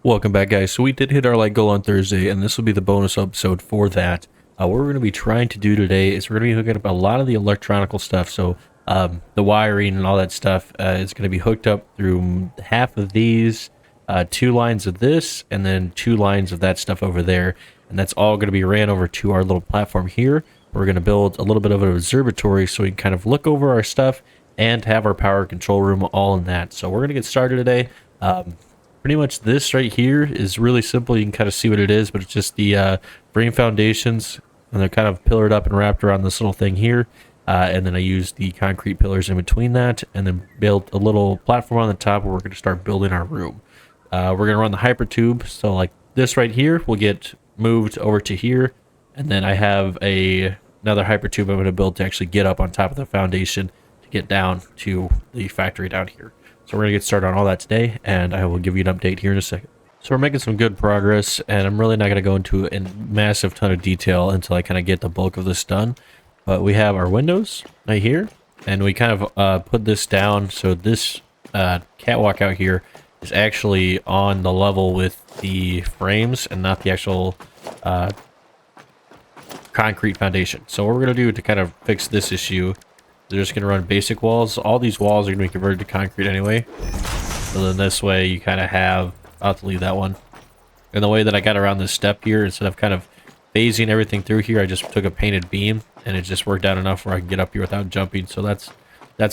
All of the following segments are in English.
Welcome back, guys. So we did hit our light goal on Thursday, and this will be the bonus episode for that. What we're going to be trying to do today is we're going to be hooking up a lot of the electronical stuff. So the wiring and all that stuff is going to be hooked up through half of these, 2 lines of this, and then 2 lines of that stuff over there. And that's all going to be ran over to our little platform here. We're going to build a little bit of an observatory so we can kind of look over our stuff and have our power control room all in that. So we're going to get started today. Pretty much this right here is really simple. You can kind of see what it is, but it's just the frame foundations, and they're kind of pillared up and wrapped around this little thing here. And then I used the concrete pillars in between that, and then built a little platform on the top where we're going to start building our room. We're going to run the hypertube, so like this right here will get moved over to here, and then I have another hypertube I'm going to build to actually get up on top of the foundation to get down to the factory down here. So we're going to get started on all that today, and I will give you an update here in a second. So we're making some good progress, and I'm really not going to go into a massive ton of detail until I kind of get the bulk of this done. But we have our windows right here, and we kind of put this down so this catwalk out here is actually on the level with the frames and not the actual concrete foundation. So what we're going to do to kind of fix this issue, they're just going to run basic walls. All these walls are going to be converted to concrete anyway. So then this way you kind of have... I'll have to leave that one. And the way that I got around this step here, instead of kind of phasing everything through here, I just took a painted beam, and it just worked out enough where I can get up here without jumping. So that's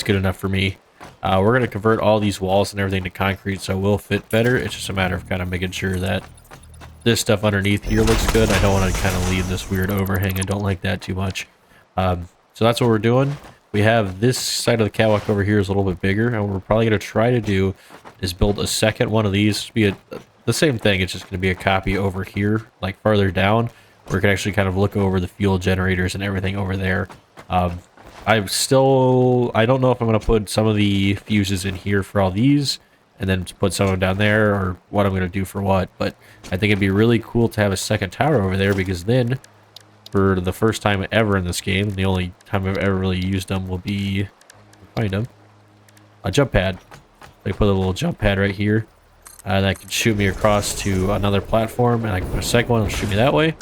good enough for me. We're going to convert all these walls and everything to concrete, so it will fit better. It's just a matter of kind of making sure that this stuff underneath here looks good. I don't want to kind of leave this weird overhang. I don't like that too much. So that's what we're doing. We have this side of the catwalk over here is a little bit bigger, and what we're probably going to try to do is build a second one of these. Be the same thing, it's just going to be a copy over here, like farther down, where we can actually kind of look over the fuel generators and everything over there. I don't know if I'm going to put some of the fuses in here for all these, and then put some of them down there, or what I'm going to do for what, but I think it'd be really cool to have a second tower over there, because then for the first time ever in this game, the only time I've ever really used them will be, find them, a jump pad. I put a little jump pad right here that can shoot me across to another platform, and I can put a second one and shoot me that way,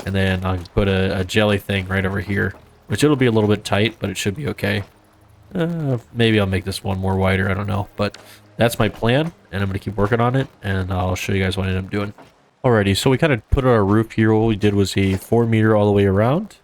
and then I can put a jelly thing right over here, which it'll be a little bit tight, but it should be okay. Maybe I'll make this one more wider, I don't know, but that's my plan, and I'm going to keep working on it, and I'll show you guys what I end up doing. Alrighty, so we kind of put our roof here. What we did was a 4 meter all the way around,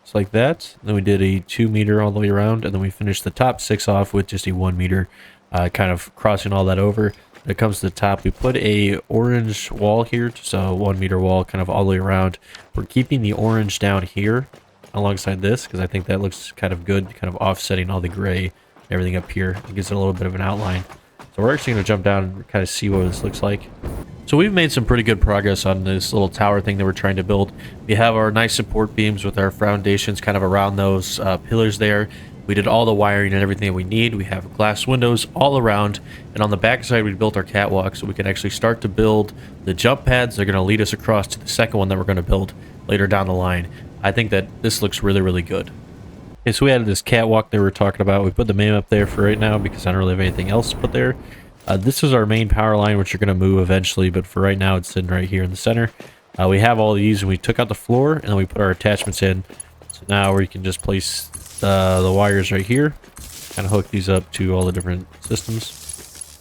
just like that. Then we did a 2 meter all the way around, and then we finished the top 6 off with just a 1 meter, kind of crossing all that over. When it comes to the top, we put a orange wall here, just a 1 meter wall kind of all the way around. We're keeping the orange down here alongside this, because I think that looks kind of good, kind of offsetting all the gray and everything up here. It gives it a little bit of an outline. So we're actually going to jump down and kind of see what this looks like. So we've made some pretty good progress on this little tower thing that we're trying to build. We have our nice support beams with our foundations kind of around those pillars there. We did all the wiring and everything that we need. We have glass windows all around, and on the back side we built our catwalk so we can actually start to build the jump pads. They're going to lead us across to the second one that we're going to build later down the line. I think that this looks really, really good. Okay, so we added this catwalk that we were talking about. We put the main up there for right now because I don't really have anything else to put there. This is our main power line, which you're going to move eventually, but for right now it's sitting right here in the center. We have all these, and we took out the floor, and then we put our attachments in. So now we can just place the wires right here, kind of hook these up to all the different systems.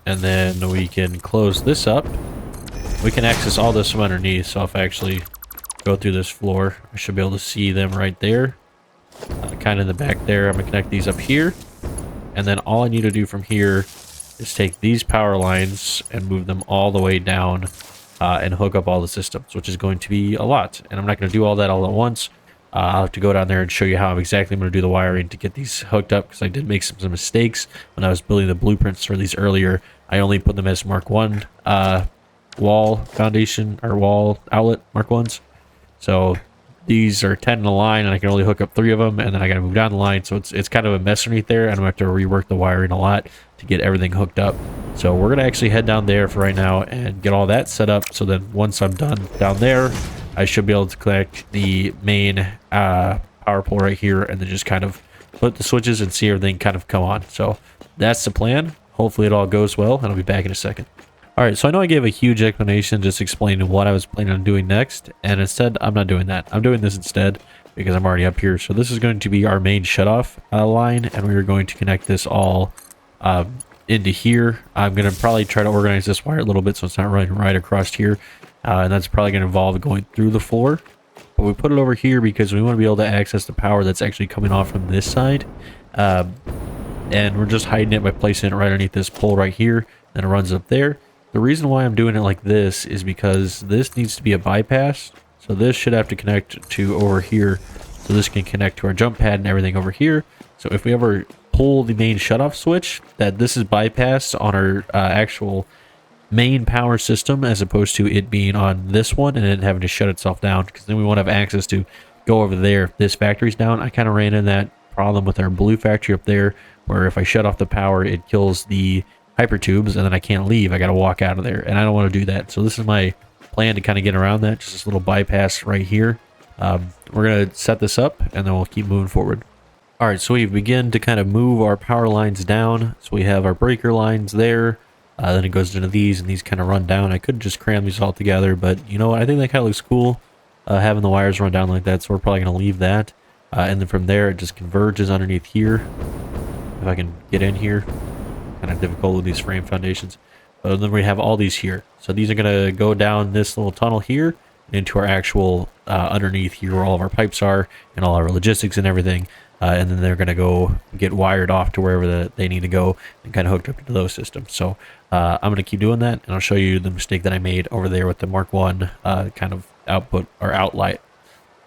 And then we can close this up. We can access all this from underneath, so if I actually go through this floor, I should be able to see them right there. Kind of in the back there. I'm going to connect these up here. And then all I need to do from here is take these power lines and move them all the way down and hook up all the systems, which is going to be a lot. And I'm not going to do all that all at once. I'll have to go down there and show you how exactly I'm going to do the wiring to get these hooked up, because I did make some mistakes when I was building the blueprints for these earlier. I only put them as Mark 1 wall foundation, or wall outlet Mark 1s. So these are 10 in a line, and I can only hook up 3 of them, and then I got to move down the line. So it's kind of a mess underneath there, and I'm going to have to rework the wiring a lot to get everything hooked up. So we're going to actually head down there for right now and get all that set up, so then once I'm done down there, I should be able to connect the main power pole right here, and then just kind of flip the switches and see everything kind of come on. So that's the plan. Hopefully it all goes well, and I'll be back in a second. Alright, so I know I gave a huge explanation just explaining what I was planning on doing next, and instead, I'm not doing that. I'm doing this instead because I'm already up here. So this is going to be our main shutoff line, and we are going to connect this all into here. I'm going to probably try to organize this wire a little bit so it's not running right across here, and that's probably going to involve going through the floor. But we put it over here because we want to be able to access the power that's actually coming off from this side. And we're just hiding it by placing it right underneath this pole right here. Then it runs up there. The reason why I'm doing it like this is because this needs to be a bypass. So this should have to connect to over here. So this can connect to our jump pad and everything over here. So if we ever pull the main shutoff switch, that this is bypassed on our actual main power system as opposed to it being on this one and then having to shut itself down, because then we won't have access to go over there if this factory's down. I kind of ran into that problem with our blue factory up there, where if I shut off the power, it kills the hyper tubes and then I can't leave. I got to walk out of there, and I don't want to do that. So this is my plan to kind of get around that, just this little bypass right here. We're going to set this up and then we'll keep moving forward. All right, so we begin to kind of move our power lines down. So we have our breaker lines there. Then it goes into these, and these kind of run down. I could just cram these all together, but you know what? I think that kind of looks cool, having the wires run down like that. So we're probably going to leave that. And then from there, it just converges underneath here. If I can get in here. Kind of difficult with these frame foundations. But then we have all these here. So these are going to go down this little tunnel here into our actual underneath here where all of our pipes are and all our logistics and everything. And then they're going to go get wired off to wherever they need to go and kind of hooked up into those systems. So I'm going to keep doing that, and I'll show you the mistake that I made over there with the Mark 1 kind of output or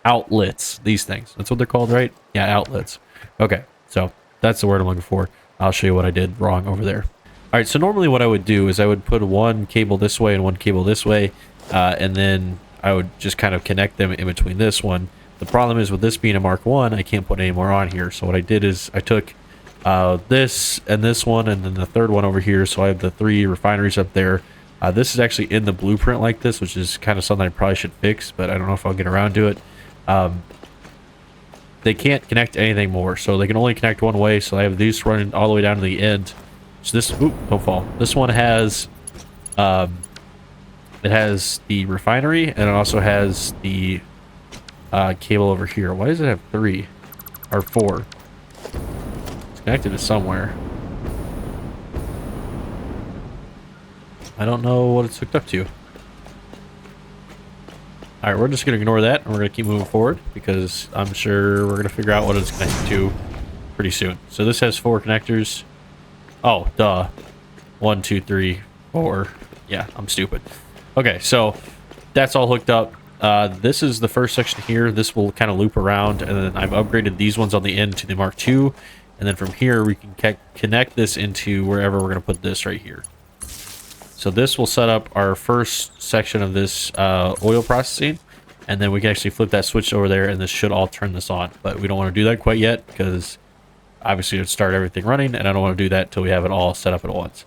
outlets. These things. That's what they're called, right? Yeah, outlets. Okay, so that's the word I'm looking for. I'll show you what I did wrong over there. All right, so normally what I would do is I would put one cable this way and one cable this way, and then I would just kind of connect them in between this one. The problem is with this being a Mark 1, I can't put any more on here. So what I did is I took this and this one and then the third one over here. So I have the 3 refineries up there. This is actually in the blueprint like this, which is kind of something I probably should fix, but I don't know if I'll get around to it. They can't connect anything more, so they can only connect one way. So I have these running all the way down to the end. So this, oop, don't fall. This one has, it has the refinery, and it also has the cable over here. Why does it have 3 or 4? It's connected to somewhere. I don't know what it's hooked up to. All right, we're just gonna ignore that, and we're gonna keep moving forward because I'm sure we're gonna figure out what it's connected to pretty soon. So this has 4 connectors. Oh, duh. 1, 2, 3, 4. Yeah, I'm stupid. Okay, so that's all hooked up. This is the first section here. This will kind of loop around, and then I've upgraded these ones on the end to the Mark II, and then from here we can connect this into wherever we're going to put this right here. So this will set up our first section of this oil processing, and then we can actually flip that switch over there, and this should all turn this on. But we don't want to do that quite yet because obviously it would start everything running, and I don't want to do that until we have it all set up at once.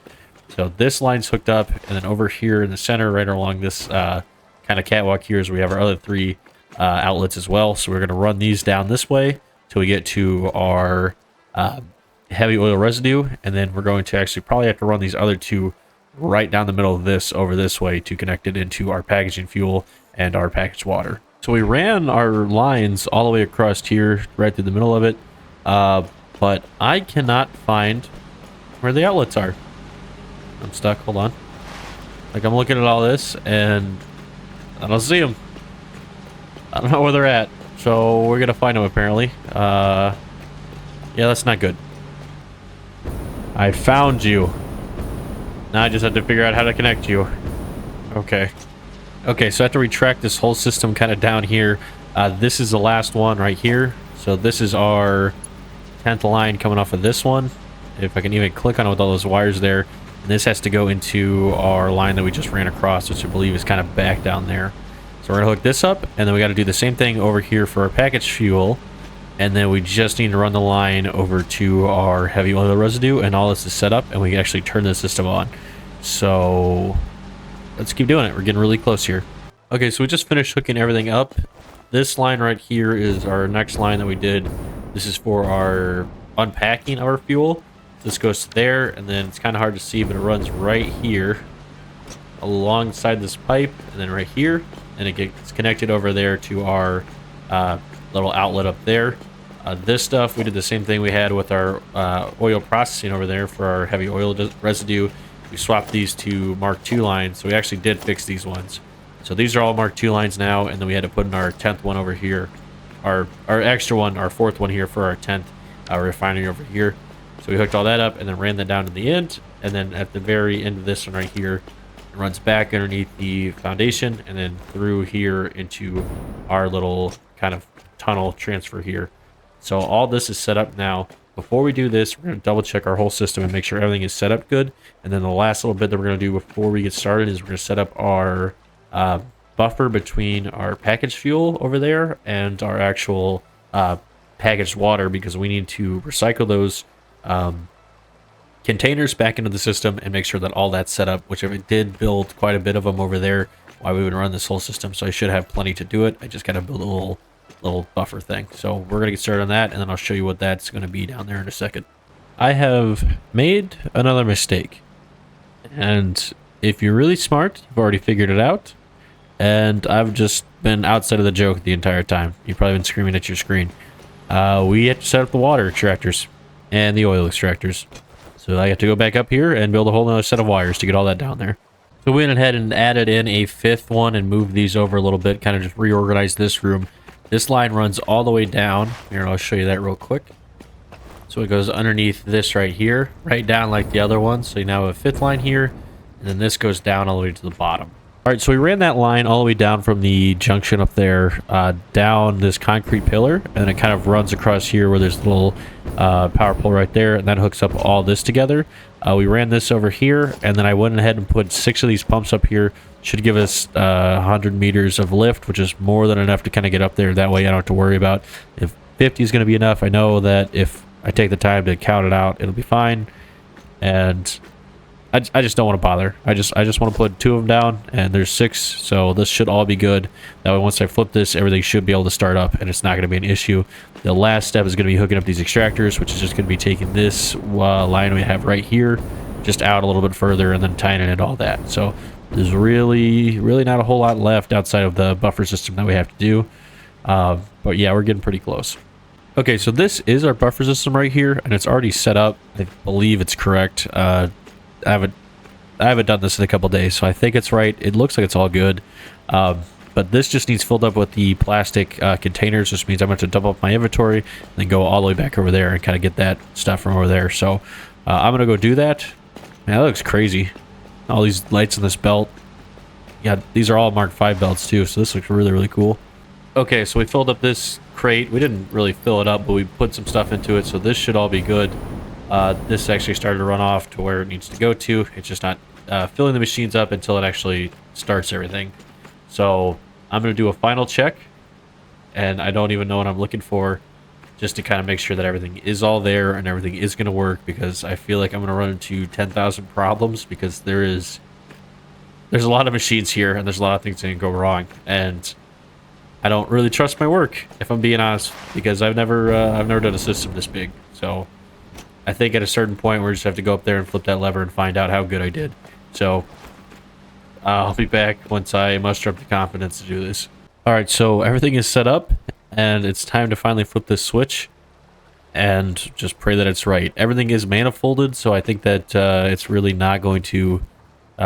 So this line's hooked up, and then over here in the center, right along this kind of catwalk here, is we have our other 3 outlets as well. So we're going to run these down this way till we get to our heavy oil residue, and then we're going to actually probably have to run these other 2 right down the middle of this over this way to connect it into our packaging fuel and our packaged water. So we ran our lines all the way across here, right through the middle of it, but I cannot find where the outlets are. I'm stuck. Hold on. Like, I'm looking at all this and I don't see them. I don't know where they're at. So we're gonna find them apparently. Yeah, that's not good. I found you. Now I just have to figure out how to connect you. Okay. Okay, so after we track this whole system kind of down here, this is the last one right here. So this is our 10th line coming off of this one. If I can even click on it with all those wires there. And this has to go into our line that we just ran across, which I believe is kind of back down there. So we're going to hook this up, and then we got to do the same thing over here for our packaged fuel. And then we just need to run the line over to our heavy oil residue, and all this is set up, and we can actually turn the system on. So let's keep doing it. We're getting really close here. Okay, so we just finished hooking everything up. This line right here is our next line that we did. This is for our unpacking our fuel. This goes to there, and then it's kind of hard to see, but it runs right here. alongside this pipe, and then right here, and it gets connected over there to our little outlet up there. This stuff, we did the same thing we had with our oil processing over there for our heavy oil residue. We swapped these to Mark II lines, so we actually did fix these ones. So these are all Mark II lines now, and then we had to put in our 10th one over here. Our extra one, our 4th one here for our 10th refinery over here. So we hooked all that up and then ran that down to the end. And then at the very end of this one right here, it runs back underneath the foundation and then through here into our little kind of tunnel transfer here. So all this is set up now. Before we do this, we're going to double check our whole system and make sure everything is set up good. And then the last little bit that we're going to do before we get started is we're going to set up our buffer between our packaged fuel over there and our actual packaged water, because we need to recycle those containers back into the system and make sure that all that's set up, which I did build quite a bit of them over there while we would run this whole system, so I should have plenty to do it. I just got to build a little buffer thing. So we're going to get started on that, and then I'll show you what that's going to be down there in a second. I have made another mistake, and if you're really smart, you've already figured it out, and I've just been outside of the joke the entire time. You've probably been screaming at your screen. We have to set up the water extractors and the oil extractors. So I have to go back up here and build a whole other set of wires to get all that down there. So we went ahead and added in a 5th one and moved these over a little bit, kind of just reorganized this room. This line runs all the way down. Here, I'll show you that real quick. So it goes underneath this right here, right down like the other one. So you now have a 5th line here, and then this goes down all the way to the bottom. All right, so we ran that line all the way down from the junction up there, down this concrete pillar, and it kind of runs across here where there's a little power pole right there, and that hooks up all this together. We ran this over here, and then I went ahead and put 6 of these pumps up here. Should give us 100 meters of lift, which is more than enough to kind of get up there. That way I don't have to worry about if 50 is going to be enough. I know that if I take the time to count it out, it'll be fine. And I just don't want to bother. I just want to put 2 of them down, and there's 6, so this should all be good. That way, once I flip this, everything should be able to start up, and it's not going to be an issue. The last step is going to be hooking up these extractors, which is just going to be taking this line we have right here, just out a little bit further, and then tying it all that. So there's really not a whole lot left outside of the buffer system that we have to do. But yeah, we're getting pretty close. Okay, so this is our buffer system right here, and it's already set up. I believe it's correct. I haven't done this in a couple days, so I think it's right. It looks like it's all good. But this just needs filled up with the plastic containers, which means I'm going to dump up my inventory and then go all the way back over there and kind of get that stuff from over there. So I'm going to go do that. Man, that looks crazy. All these lights in this belt. Yeah, these are all Mark V belts too, so this looks really cool. Okay, so we filled up this crate. We didn't really fill it up, but we put some stuff into it, so this should all be good. This actually started to run off to where it needs to go to. It's just not filling the machines up until it actually starts everything. So I'm going to do a final check, and I don't even know what I'm looking for, just to kind of make sure that everything is all there and everything is going to work, because I feel like I'm going to run into 10,000 problems, because there's a lot of machines here, and there's a lot of things that can go wrong, and I don't really trust my work, if I'm being honest, because I've never done a system this big. So I think at a certain point we just have to go up there and flip that lever and find out how good I did. So I'll be back once I muster up the confidence to do this. All right, so everything is set up, and it's time to finally flip this switch and just pray that it's right. Everything is manifolded, so I think that it's really not going to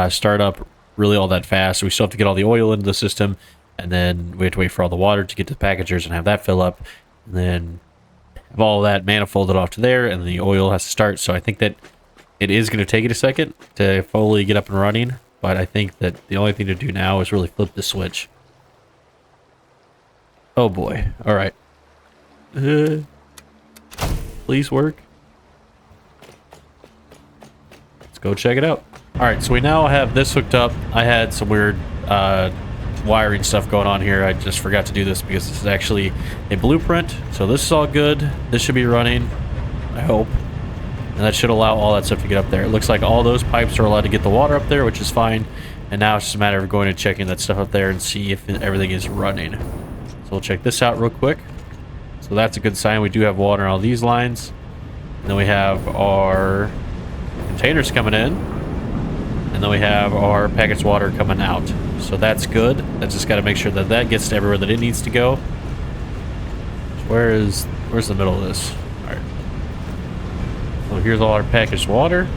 start up really all that fast. We still have to get all the oil into the system, and then we have to wait for all the water to get to the packagers and have that fill up, and then have all that manifolded off to there, and the oil has to start. So I think that it is going to take it a second to fully get up and running, but I think that the only thing to do now is really flip the switch. Oh boy. All right. Please work. Let's go check it out. All right, so we now have this hooked up. I had some weird wiring stuff going on here. I just forgot to do this because this is actually a blueprint. So this is all good. This should be running, I hope. And that should allow all that stuff to get up there. It looks like all those pipes are allowed to get the water up there, which is fine. And now it's just a matter of going and checking that stuff up there and see if everything is running. So we'll check this out real quick. So that's a good sign. We do have water on all these lines. And then we have our containers coming in. And then we have our packaged water coming out. So that's good. I just got to make sure that that gets to everywhere that it needs to go. Where's the middle of this? All right. So here's all our packaged water.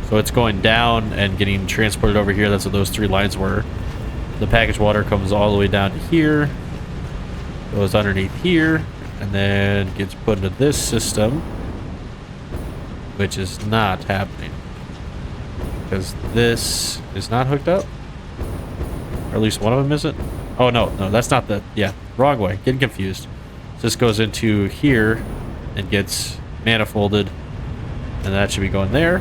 So it's going down and getting transported over here. That's what those 3 lines were. The packaged water comes all the way down to here, goes underneath here, and then gets put into this system, which is not happening because this is not hooked up, or at least one of them isn't. Oh no, that's not the, yeah, wrong way, getting confused. So this goes into here and gets manifolded, and that should be going there.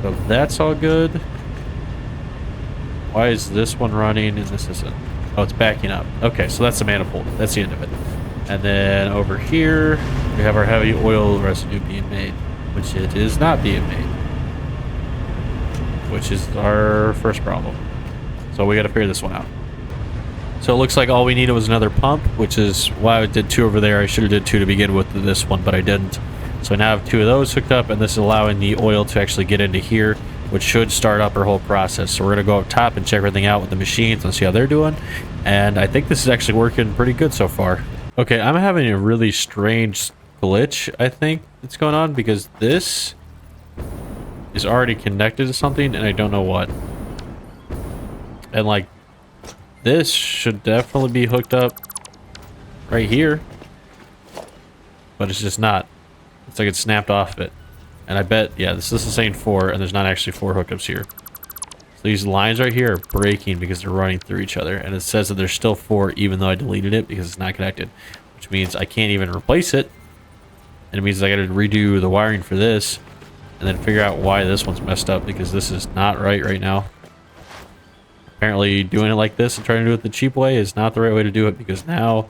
So that's all good. Why is this one running and this isn't? Oh, it's backing up. Okay, so that's the manifold. That's the end of it. And then over here, we have our heavy oil residue being made, which it is not being made, which is our first problem. So we got to figure this one out. So it looks like all we needed was another pump, which is why I did 2 over there. I should have did 2 to begin with this one, but I didn't. So now I have 2 of those hooked up, and this is allowing the oil to actually get into here, which should start up our whole process. So we're going to go up top and check everything out with the machines and see how they're doing. And I think this is actually working pretty good so far. Okay, I'm having a really strange glitch, I think, that's going on, because this is already connected to something, and I don't know what. And, like, this should definitely be hooked up right here. But it's just not. It's like it's snapped off of it. And I bet, yeah, this is saying 4, and there's not actually 4 hookups here. So these lines right here are breaking because they're running through each other. And it says that there's still 4 even though I deleted it because it's not connected. Which means I can't even replace it. And it means I gotta redo the wiring for this. And then figure out why this one's messed up because this is not right now. Apparently doing it like this and trying to do it the cheap way is not the right way to do it because now,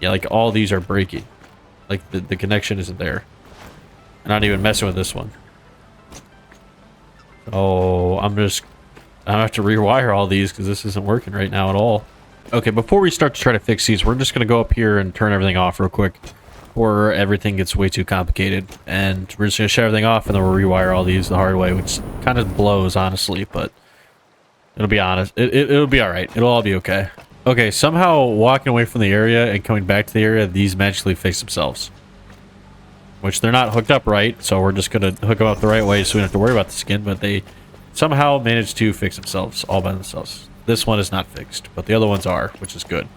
yeah, like all these are breaking. Like the connection isn't there. I'm not even messing with this one. Oh, I'm gonna have to rewire all these because this isn't working right now at all. Okay, before we start to try to fix these, we're just gonna go up here and turn everything off real quick before everything gets way too complicated. And we're just gonna shut everything off and then we'll rewire all these the hard way, which kind of blows, honestly, but it'll be honest. It'll be all right. It'll all be okay. Okay, somehow walking away from the area and coming back to the area, these magically fix themselves. Which they're not hooked up right, so we're just going to hook them up the right way so we don't have to worry about the skin, but they somehow managed to fix themselves all by themselves. This one is not fixed, but the other ones are, which is good.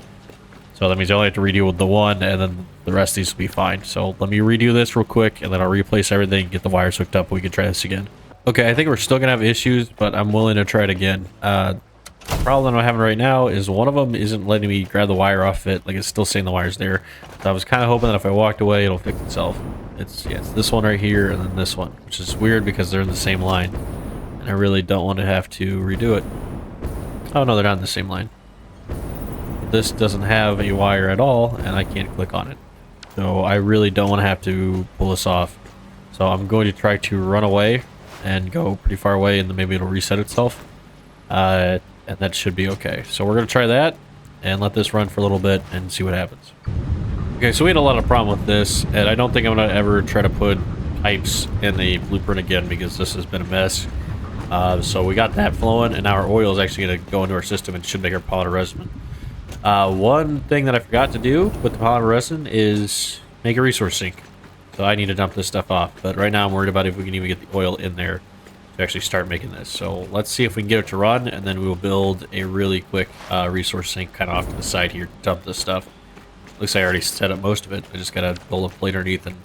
So that means I only have to redo with the one, and then the rest of these will be fine. So let me redo this real quick, and then I'll replace everything, get the wires hooked up, and we can try this again. Okay, I think we're still going to have issues, but I'm willing to try it again. The problem I'm having right now is one of them isn't letting me grab the wire off it. Like, it's still saying the wire's there. So I was kind of hoping that if I walked away, it'll fix itself. It's this one right here and then this one, which is weird because they're in the same line. And I really don't want to have to redo it. Oh, no, they're not in the same line. This doesn't have a wire at all, and I can't click on it. So I really don't want to have to pull this off. So I'm going to try to run away and go pretty far away, and then maybe it'll reset itself. And that should be okay. So we're going to try that and let this run for a little bit and see what happens. Okay, so we had a lot of problem with this, and I don't think I'm going to ever try to put pipes in the blueprint again because this has been a mess. So we got that flowing, and now our oil is actually going to go into our system and should make our polymer resin. One thing that I forgot to do with the polymer resin is make a resource sink. So I need to dump this stuff off, but right now I'm worried about if we can even get the oil in there to actually start making this. So let's see if we can get it to run, and then we will build a really quick resource sink kind of off to the side here to dump this stuff. Looks like I already set up most of it. I just gotta build a plate underneath and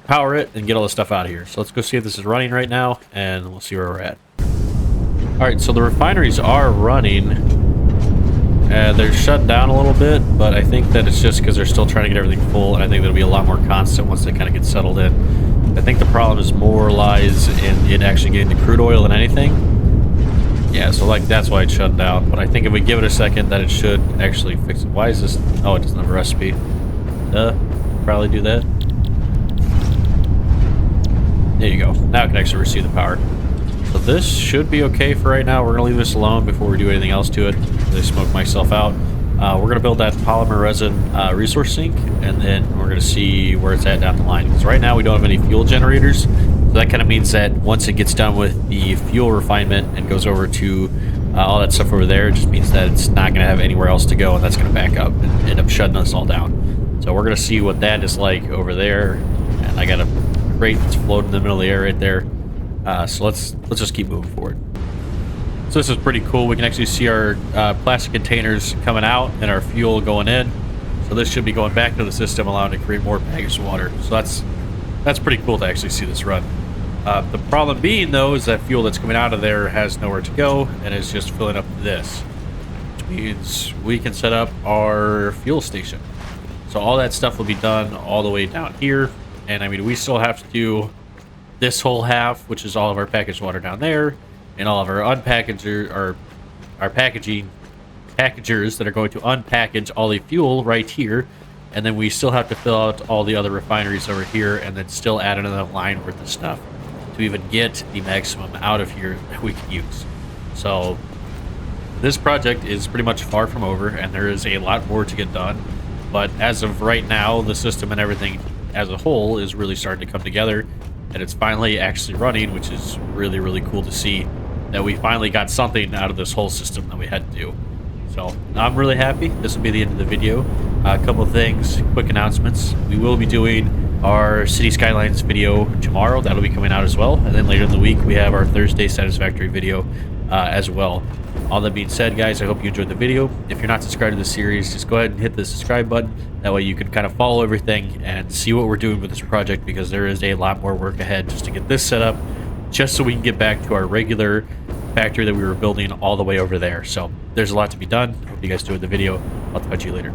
power it and get all the stuff out of here. So let's go see if this is running right now, and we'll see where we're at. Alright, so the refineries are running. They're shut down a little bit, but I think that it's just because they're still trying to get everything full, and I think that'll be a lot more constant once they kind of get settled in. I think the problem is more lies in it actually getting the crude oil than anything. Yeah, so like that's why it's shut down. But I think if we give it a second, that it should actually fix it. Why is this? Oh, it doesn't have a recipe. Probably do that. There you go. Now it can actually receive the power. So this should be okay for right now. We're gonna leave this alone before we do anything else to it. I smoke myself out. We're gonna build that polymer resin resource sink, and then we're gonna see where it's at down the line. Because right now we don't have any fuel generators. So that kind of means that once it gets done with the fuel refinement and goes over to all that stuff over there, it just means that it's not going to have anywhere else to go, and that's going to back up and end up shutting us all down. So we're going to see what that is like over there. And I got a crate that's floating in the middle of the air right there. So let's just keep moving forward. So this is pretty cool. We can actually see our plastic containers coming out and our fuel going in. So this should be going back to the system, allowing it to create more packaged water. So that's pretty cool to actually see this run. The problem being, though, is that fuel that's coming out of there has nowhere to go, and it's just filling up this, which means we can set up our fuel station. So all that stuff will be done all the way down here, and I mean, we still have to do this whole half, which is all of our packaged water down there, and all of our unpackaged our packagers that are going to unpackage all the fuel right here. And then we still have to fill out all the other refineries over here, and then still add another line worth of stuff to even get the maximum out of here that we can use. So this project is pretty much far from over, and there is a lot more to get done. But as of right now, the system and everything as a whole is really starting to come together, and it's finally actually running, which is really, really cool to see that we finally got something out of this whole system that we had to do. So I'm really happy. This will be the end of the video. A couple of things, quick announcements. We will be doing our City Skylines video tomorrow. That'll be coming out as well. And then later in the week, we have our Thursday Satisfactory video as well. All that being said, guys, I hope you enjoyed the video. If you're not subscribed to the series, just go ahead and hit the subscribe button. That way you can kind of follow everything and see what we're doing with this project, because there is a lot more work ahead just to get this set up, just so we can get back to our regular factory that we were building all the way over there. So there's a lot to be done. Hope you guys enjoyed the video. I'll talk to you later.